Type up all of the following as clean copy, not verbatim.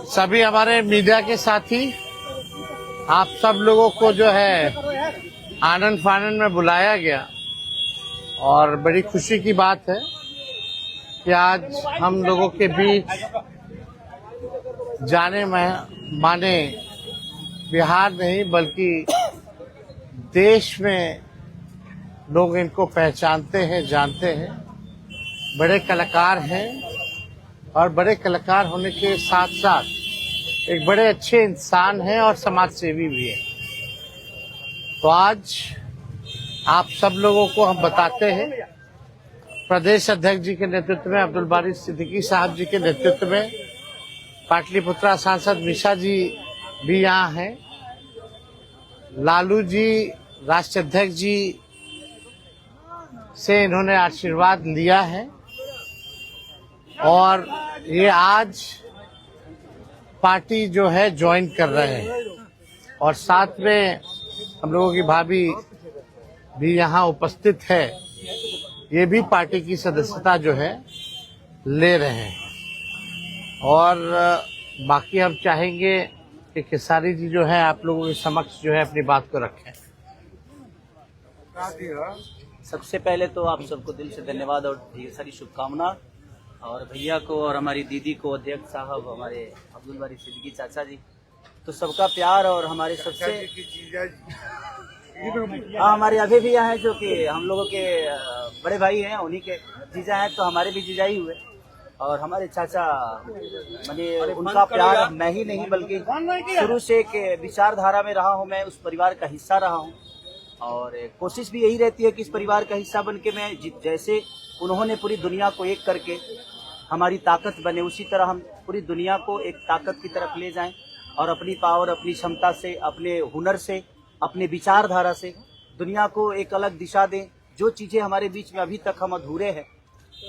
सभी हमारे मीडिया के साथी, आप सब लोगों को जो है आनंद फानंद में बुलाया गया और बड़ी खुशी की बात है कि आज हम लोगों के बीच जाने माने बिहार नहीं बल्कि देश में लोग इनको पहचानते हैं, जानते हैं। बड़े कलाकार हैं और बड़े कलाकार होने के साथ साथ एक बड़े अच्छे इंसान हैं और समाज सेवी भी है। तो आज आप सब लोगों को हम बताते हैं, प्रदेश अध्यक्ष जी के नेतृत्व में, अब्दुल बारी सिद्दीकी साहब जी के नेतृत्व में, पाटलिपुत्रा सांसद मिशा जी भी यहाँ हैं, लालू जी राष्ट्रीय अध्यक्ष जी से इन्होंने आशीर्वाद लिया है और ये आज पार्टी जो है ज्वाइन कर रहे हैं और साथ में हम लोगों की भाभी भी यहाँ उपस्थित है, ये भी पार्टी की सदस्यता जो है ले रहे हैं। और बाकी हम चाहेंगे कि खेसारी जी जो है आप लोगों के समक्ष जो है अपनी बात को रखें। सबसे पहले तो आप सबको दिल से धन्यवाद और ढेर सारी शुभकामना, और भैया को और हमारी दीदी को, अध्यक्ष साहब, हमारे अब्दुल बारी सिद्दीकी चाचा जी, तो सबका प्यार और हमारे सबसे हमारे अभी भी यहाँ है जो कि हम लोगों के बड़े भाई हैं, उन्हीं के जीजा हैं, तो हमारे भी जीजा ही हुए। और हमारे चाचा मैंने उनका प्यार मैं ही नहीं बल्कि शुरू से एक विचारधारा में रहा हूँ, मैं उस परिवार का हिस्सा रहा हूँ और कोशिश भी यही रहती है कि इस परिवार का हिस्सा बन के मैं जैसे उन्होंने पूरी दुनिया को एक करके हमारी ताकत बने, उसी तरह हम पूरी दुनिया को एक ताकत की तरफ ले जाएं और अपनी पावर, अपनी क्षमता से, अपने हुनर से, अपने विचारधारा से दुनिया को एक अलग दिशा दें। जो चीज़ें हमारे बीच में अभी तक हम अधूरे हैं,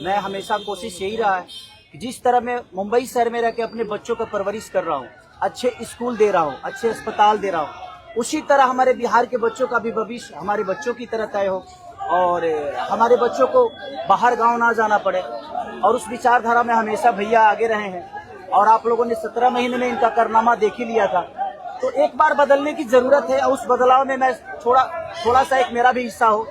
मैं हमेशा कोशिश यही रहा है कि जिस तरह मैं मुंबई शहर में रह के अपने बच्चों का परवरिश कर रहा हूँ, अच्छे स्कूल दे रहा हूँ, अच्छे अस्पताल दे रहा हूँ, उसी तरह हमारे बिहार के बच्चों का भी भविष्य हमारे बच्चों की तरह तय हो और हमारे बच्चों को बाहर गांव ना जाना पड़े। और उस विचारधारा में हमेशा भैया आगे रहे हैं और आप लोगों ने 17 महीने में इनका कारनामा देख ही लिया था। तो एक बार बदलने की जरूरत है और उस बदलाव में मैं थोड़ा सा एक मेरा भी हिस्सा हो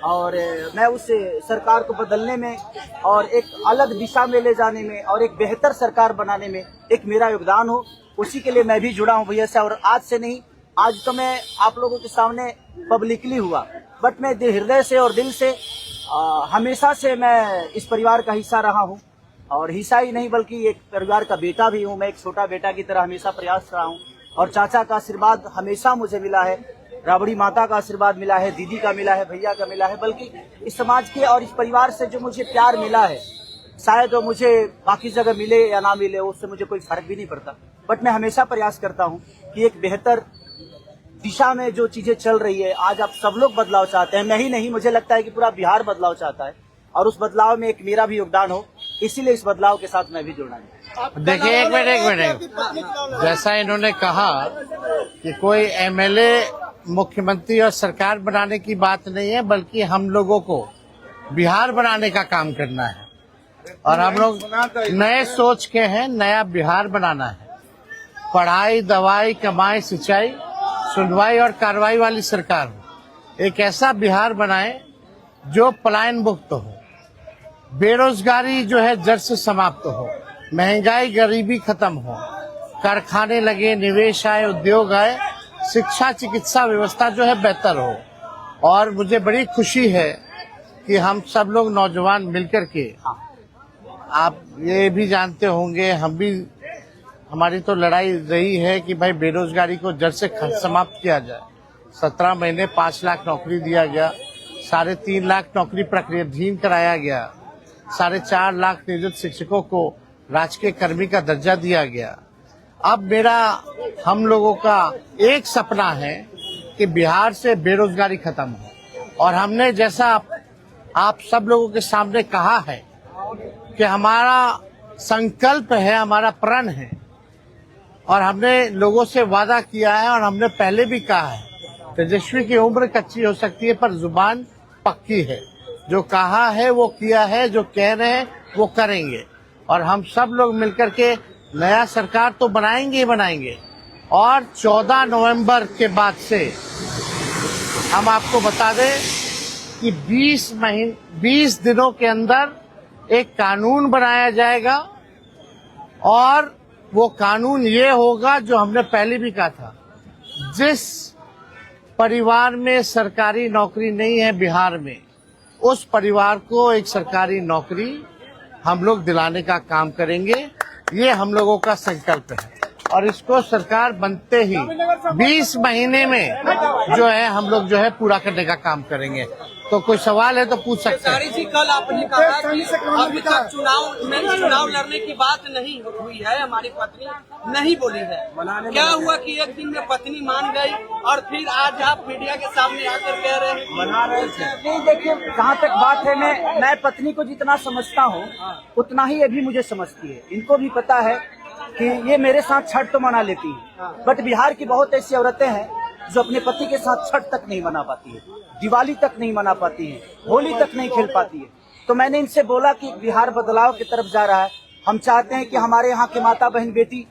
और मैं उस सरकार को बदलने में और एक अलग दिशा में ले जाने में और एक बेहतर सरकार बनाने में एक मेरा योगदान हो, उसी के लिए मैं भी जुड़ा हूँ भैया से। और आज से नहीं, आज तो मैं आप लोगों के सामने पब्लिकली हुआ, बट मैं हृदय से और दिल से हमेशा से मैं इस परिवार का हिस्सा रहा हूँ और हिस्सा ही नहीं बल्कि एक परिवार का बेटा भी हूँ। मैं एक छोटा बेटा की तरह हमेशा प्रयास रहा हूँ और चाचा का आशीर्वाद हमेशा मुझे मिला है, राबड़ी माता का आशीर्वाद मिला है, दीदी का मिला है, भैया का मिला है, बल्कि इस समाज के और इस परिवार से जो मुझे प्यार मिला है, शायद वो मुझे बाकी जगह मिले या ना मिले उससे मुझे कोई फर्क भी नहीं पड़ता। बट मैं हमेशा प्रयास करता हूँ कि एक बेहतर दिशा में जो चीजें चल रही है, आज आप सब लोग बदलाव चाहते हैं, मैं ही नहीं, मुझे लगता है कि पूरा बिहार बदलाव चाहता है और उस बदलाव में एक मेरा भी योगदान हो, इसीलिए इस बदलाव के साथ मैं भी जुड़ना है। देखिए एक मिनट, जैसा इन्होंने कहा कि कोई एमएलए मुख्यमंत्री और सरकार बनाने की बात नहीं है बल्कि हम लोगों को बिहार बनाने का काम करना है और हम लोग नए सोच के हैं, नया बिहार बनाना है। पढ़ाई, दवाई, कमाई, सिंचाई, सुनवाई और कार्रवाई वाली सरकार हो, एक ऐसा बिहार बनाए जो पलायन मुक्त हो, बेरोजगारी जो है जड़ से समाप्त हो, महंगाई गरीबी खत्म हो, कारखाने लगे, निवेश आए, उद्योग आए, शिक्षा चिकित्सा व्यवस्था जो है बेहतर हो। और मुझे बड़ी खुशी है कि हम सब लोग नौजवान मिलकर के, आप ये भी जानते होंगे, हम भी, हमारी तो लड़ाई रही है कि भाई बेरोजगारी को जड़ से समाप्त किया जाए। 17 महीने 5 लाख नौकरी दिया गया, 3.5 लाख नौकरी प्रक्रियाधीन कराया गया, 4.5 लाख नियोजित शिक्षकों को राजकीय कर्मी का दर्जा दिया गया। अब मेरा, हम लोगों का एक सपना है कि बिहार से बेरोजगारी खत्म हो और हमने जैसा आप सब लोगों के सामने कहा है कि हमारा संकल्प है, हमारा प्रण है और हमने लोगों से वादा किया है और हमने पहले भी कहा है, तेजस्वी की उम्र कच्ची हो सकती है पर जुबान पक्की है। जो कहा है वो किया है, जो कह रहे हैं वो करेंगे और हम सब लोग मिलकर के नया सरकार तो बनाएंगे ही बनाएंगे। और 14 नवंबर के बाद से हम आपको बता दें कि 20 दिनों के अंदर एक कानून बनाया जाएगा और वो कानून ये होगा जो हमने पहले भी कहा था, जिस परिवार में सरकारी नौकरी नहीं है बिहार में, उस परिवार को एक सरकारी नौकरी हम लोग दिलाने का काम करेंगे। ये हम लोगों का संकल्प है और इसको सरकार बनते ही 20 महीने में जो है हम लोग जो है पूरा करने का काम करेंगे। तो कोई सवाल है तो पूछ सकते हैं। खेसारी जी, कल आपने कहा कि अभी तक चुनाव लड़ने की बात नहीं हुई है, हमारी पत्नी नहीं बोली है। क्या हुआ कि एक दिन में पत्नी मान गई और फिर आज आप मीडिया के सामने आकर कह रहे हैं मना रहे थे? नहीं, देखिए, जहाँ तक बात है, मैं पत्नी को जितना समझता हूँ उतना ही ये भी मुझे समझती है। इनको भी पता है कि ये मेरे साथ छठ तो मना लेती है, बट बिहार की बहुत ऐसी औरतें हैं जो अपने पति के साथ छठ तक नहीं मना पाती है, दिवाली तक नहीं मना पाती है, होली तक नहीं खेल पाती है। तो मैंने इनसे बोला कि बिहार बदलाव की तरफ जा रहा है। हम चाहते हैं कि हमारे यहाँ के माता बहन बेटी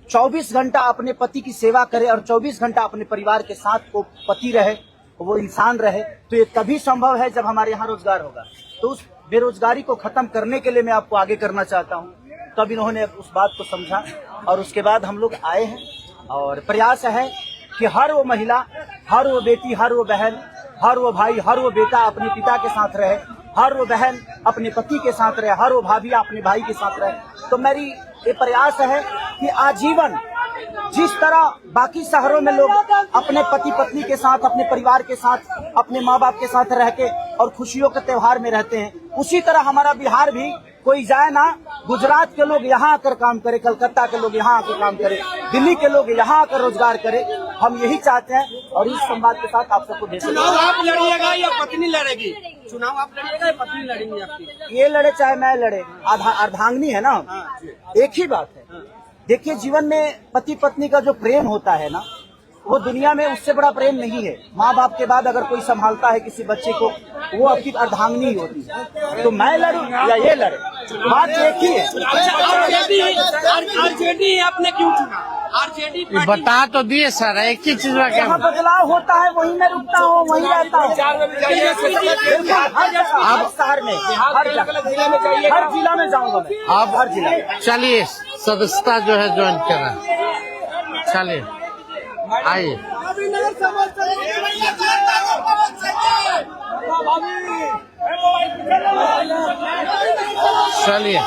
24 घंटा अपने पति की सेवा करे और 24 घंटा अपने परिवार के साथ वो पति रहे, वो इंसान रहे। तो ये तभी संभव है जब हमारे यहाँ रोजगार होगा। तो उस बेरोजगारी को खत्म करने के लिए मैं आपको आगे करना चाहता हूँ। तब इन्होंने उस बात को समझा और उसके बाद हम लोग आए हैं और प्रयास है कि हर वो महिला, हर वो बेटी, हर वो बहन, हर वो भाई, हर वो बेटा अपने पिता के साथ रहे, हर वो बहन अपने पति के साथ रहे, हर वो भाभी अपने भाई के साथ रहे। तो मेरी ये प्रयास है कि आजीवन जिस तरह बाकी शहरों में लोग अपने पति पत्नी के साथ, अपने परिवार के साथ, अपने माँ बाप के साथ रह के और खुशियों के त्योहार में रहते हैं, उसी तरह हमारा बिहार भी कोई जाए ना, गुजरात के लोग यहाँ आकर काम करे, कलकत्ता के लोग यहाँ आकर काम करे, दिल्ली के लोग यहाँ आकर रोजगार करे। हम यही चाहते हैं और इस संवाद के साथ आप सबको भेज। चुनाव आप लड़िएगा या पत्नी लड़ेगी? चुनाव आप लड़िएगा या पत्नी लड़ेंगी आपकी? ये लड़े चाहे मैं लड़े, अर्धांगिनी है ना, एक ही बात है। देखिए, जीवन में पति पत्नी का जो प्रेम होता है ना, वो दुनिया में उससे बड़ा प्रेम नहीं है। माँ बाप के बाद अगर कोई संभालता है किसी बच्चे को, वो आपकी अर्धांगिनी ही होती है। तो मैं लड़ूं या ये लड़े, बात एक ही है। आरजेडी आपने क्यों चुना? आरजेडी बता तो दिए सर, एक ही चीज में क्या जहाँ बदलाव होता है वहीं मैं रुकता हूँ, वहीं रहता हूँ। अब शहर में, हर जिला में जाऊंगा मैं। अब हर जिला। चलिए, सदस्यता जो है ज्वाइन करना। चलिए आइए। चलिए।